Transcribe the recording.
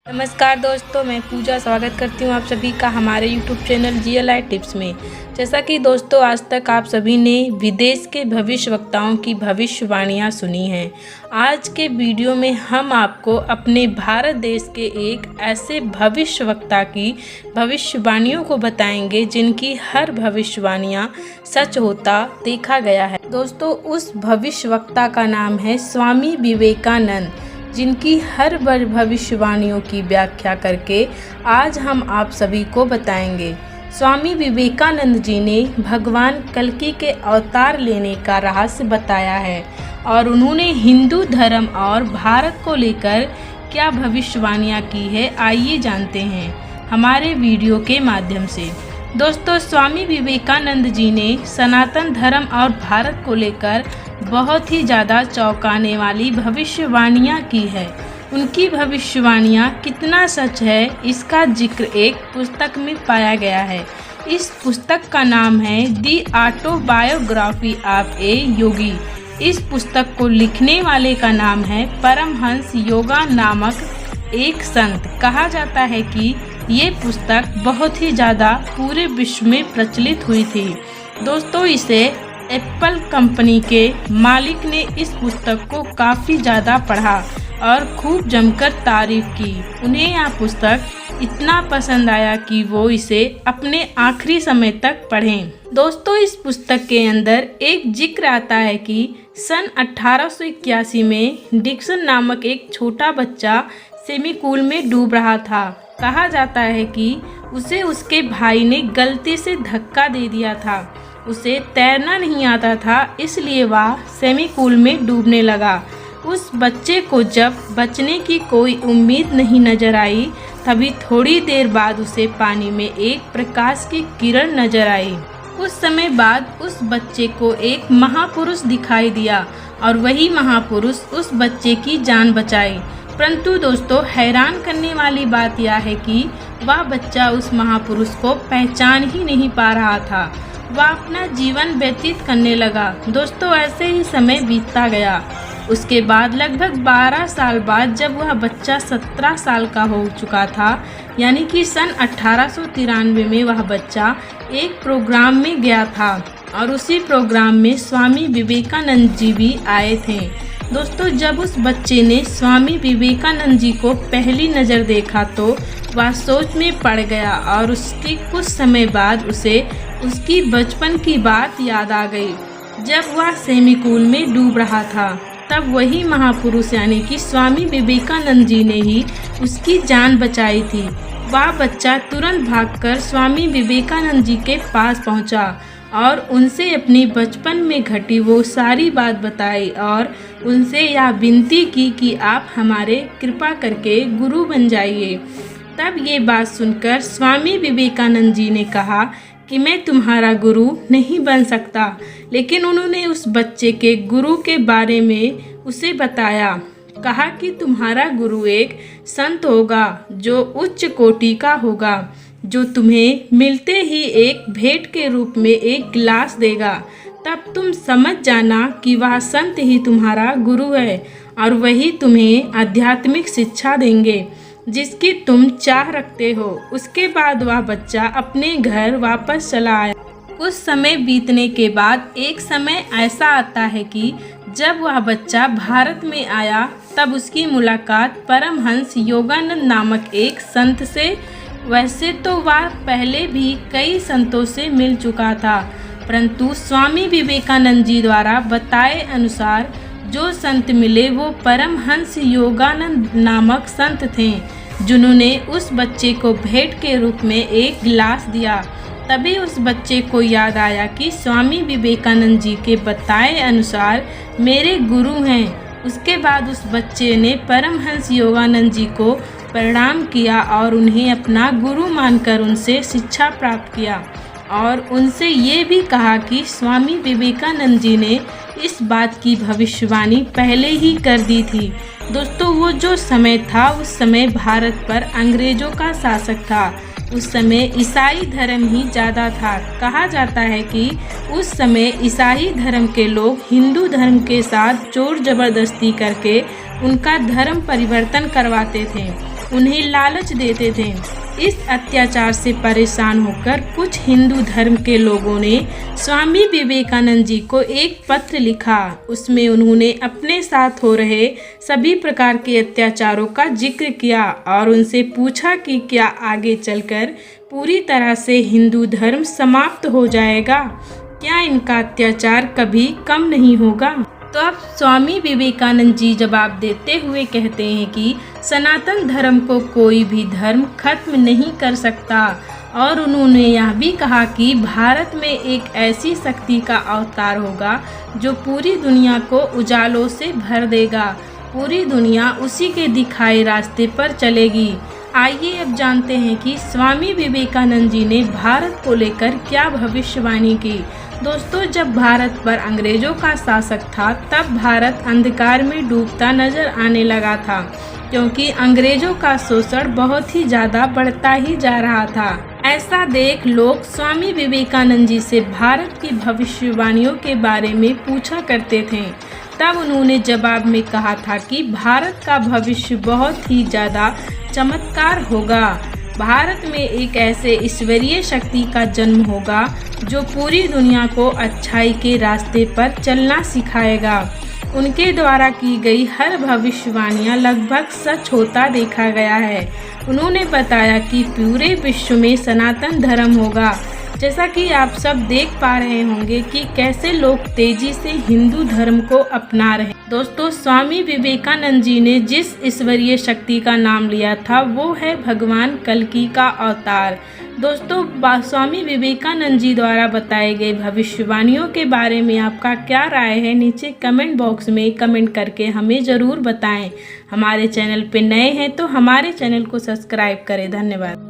नमस्कार दोस्तों, मैं पूजा स्वागत करती हूँ आप सभी का हमारे YouTube चैनल GLI टिप्स में। जैसा कि दोस्तों आज तक आप सभी ने विदेश के भविष्यवक्ताओं की भविष्यवाणियाँ सुनी हैं। आज के वीडियो में हम आपको अपने भारत देश के एक ऐसे भविष्यवक्ता की भविष्यवाणियों को बताएंगे जिनकी हर भविष्यवाणियाँ सच होता देखा गया है। दोस्तों उस भविष्यवक्ता का नाम है स्वामी विवेकानंद, जिनकी हर भविष्यवाणियों की व्याख्या करके आज हम आप सभी को बताएंगे। स्वामी विवेकानंद जी ने भगवान कल्कि के अवतार लेने का रहस्य बताया है और उन्होंने हिंदू धर्म और भारत को लेकर क्या भविष्यवाणियाँ की है, आइए जानते हैं हमारे वीडियो के माध्यम से। दोस्तों स्वामी विवेकानंद जी ने सनातन धर्म और भारत को लेकर बहुत ही ज़्यादा चौंकाने वाली भविष्यवाणियाँ की है। उनकी भविष्यवाणियाँ कितना सच है इसका जिक्र एक पुस्तक में पाया गया है। इस पुस्तक का नाम है दी ऑटोबायोग्राफी ऑफ ए योगी। इस पुस्तक को लिखने वाले का नाम है परमहंस योगा नामक एक संत। कहा जाता है कि ये पुस्तक बहुत ही ज़्यादा पूरे विश्व में प्रचलित हुई थी। दोस्तों इसे एप्पल कंपनी के मालिक ने इस पुस्तक को काफ़ी ज़्यादा पढ़ा और खूब जमकर तारीफ की। उन्हें यह पुस्तक इतना पसंद आया कि वो इसे अपने आखिरी समय तक पढ़ें। दोस्तों इस पुस्तक के अंदर एक जिक्र आता है कि सन 1881 में डिक्सन नामक एक छोटा बच्चा सेमीकूल में डूब रहा था। कहा जाता है कि उसे उसके भाई ने गलती से धक्का दे दिया था। उसे तैरना नहीं आता था, इसलिए वह सेमीकूल में डूबने लगा। उस बच्चे को जब बचने की कोई उम्मीद नहीं नजर आई, तभी थोड़ी देर बाद उसे पानी में एक प्रकाश की किरण नजर आई। कुछ समय बाद उस बच्चे को एक महापुरुष दिखाई दिया और वही महापुरुष उस बच्चे की जान बचाई। परंतु दोस्तों हैरान करने वाली बात यह है कि वह बच्चा उस महापुरुष को पहचान ही नहीं पा रहा था। वह अपना जीवन व्यतीत करने लगा। दोस्तों ऐसे ही समय बीतता गया। उसके बाद लगभग 12 साल बाद जब वह बच्चा 17 साल का हो चुका था, यानी कि सन 1893 में वह बच्चा एक प्रोग्राम में गया था और उसी प्रोग्राम में स्वामी विवेकानंद जी भी आए थे। दोस्तों जब उस बच्चे ने स्वामी विवेकानंद जी को पहली नज़र देखा तो वह सोच में पड़ गया और उसके कुछ समय बाद उसे उसकी बचपन की बात याद आ गई। जब वह सेमीकूल में डूब रहा था तब वही महापुरुष यानी कि स्वामी विवेकानंद जी ने ही उसकी जान बचाई थी। वह बच्चा तुरंत भागकर स्वामी विवेकानंद जी के पास पहुंचा और उनसे अपनी बचपन में घटी वो सारी बात बताई और उनसे यह विनती की कि आप हमारे कृपा करके गुरु बन जाइए। तब ये बात सुनकर स्वामी विवेकानंद जी ने कहा कि मैं तुम्हारा गुरु नहीं बन सकता, लेकिन उन्होंने उस बच्चे के गुरु के बारे में उसे बताया। कहा कि तुम्हारा गुरु एक संत होगा जो उच्च कोटि का होगा, जो तुम्हें मिलते ही एक भेंट के रूप में एक गिलास देगा। तब तुम समझ जाना कि वह संत ही तुम्हारा गुरु है और वही तुम्हें आध्यात्मिक शिक्षा देंगे जिसकी तुम चाह रखते हो। उसके बाद वह बच्चा अपने घर वापस चला आया। कुछ समय बीतने के बाद एक समय ऐसा आता है कि जब वह बच्चा भारत में आया तब उसकी मुलाकात परमहंस योगानंद नामक एक संत से। वैसे तो वह पहले भी कई संतों से मिल चुका था, परंतु स्वामी विवेकानंद जी द्वारा बताए अनुसार जो संत मिले वो परमहंस योगानंद नामक संत थे, जिन्होंने उस बच्चे को भेंट के रूप में एक गिलास दिया। तभी उस बच्चे को याद आया कि स्वामी विवेकानंद जी के बताए अनुसार मेरे गुरु हैं। उसके बाद उस बच्चे ने परमहंस योगानंद जी को प्रणाम किया और उन्हें अपना गुरु मानकर उनसे शिक्षा प्राप्त किया और उनसे ये भी कहा कि स्वामी विवेकानंद जी ने इस बात की भविष्यवाणी पहले ही कर दी थी। दोस्तों वो जो समय था उस समय भारत पर अंग्रेजों का शासक था। उस समय ईसाई धर्म ही ज़्यादा था। कहा जाता है कि उस समय ईसाई धर्म के लोग हिंदू धर्म के साथ जोर जबरदस्ती करके उनका धर्म परिवर्तन करवाते थे। उन्हें लालच देते थे। इस अत्याचार से परेशान होकर कुछ हिंदू धर्म के लोगों ने स्वामी विवेकानंद जी को एक पत्र लिखा। उसमें उन्होंने अपने साथ हो रहे सभी प्रकार के अत्याचारों का जिक्र किया और उनसे पूछा कि क्या आगे चलकर पूरी तरह से हिंदू धर्म समाप्त हो जाएगा? क्या इनका अत्याचार कभी कम नहीं होगा? तो अब स्वामी विवेकानंद जी जवाब देते हुए कहते हैं कि सनातन धर्म को कोई भी धर्म खत्म नहीं कर सकता और उन्होंने यह भी कहा कि भारत में एक ऐसी शक्ति का अवतार होगा जो पूरी दुनिया को उजालों से भर देगा। पूरी दुनिया उसी के दिखाए रास्ते पर चलेगी। आइए अब जानते हैं कि स्वामी विवेकानंद जी ने भारत को लेकर क्या भविष्यवाणी की। दोस्तों, जब भारत पर अंग्रेजों का शासक था तब भारत अंधकार में डूबता नजर आने लगा था, क्योंकि अंग्रेजों का शोषण बहुत ही ज़्यादा बढ़ता ही जा रहा था। ऐसा देख लोग स्वामी विवेकानंद जी से भारत की भविष्यवाणियों के बारे में पूछा करते थे। तब उन्होंने जवाब में कहा था कि भारत का भविष्य बहुत ही ज़्यादा चमत्कार होगा। भारत में एक ऐसे ईश्वरीय शक्ति का जन्म होगा जो पूरी दुनिया को अच्छाई के रास्ते पर चलना सिखाएगा। उनके द्वारा की गई हर भविष्यवाणियां लगभग सच होता देखा गया है। उन्होंने बताया कि पूरे विश्व में सनातन धर्म होगा। जैसा कि आप सब देख पा रहे होंगे कि कैसे लोग तेजी से हिंदू धर्म को अपना रहे हैं। दोस्तों, स्वामी विवेकानंद जी ने जिस ईश्वरीय शक्ति का नाम लिया था वो है भगवान कल्कि का अवतार। दोस्तों, स्वामी विवेकानंद जी द्वारा बताए गए भविष्यवाणियों के बारे में आपका क्या राय है, नीचे कमेंट बॉक्स में कमेंट करके हमें ज़रूर बताएं। हमारे चैनल पे नए हैं तो हमारे चैनल को सब्सक्राइब करें। धन्यवाद।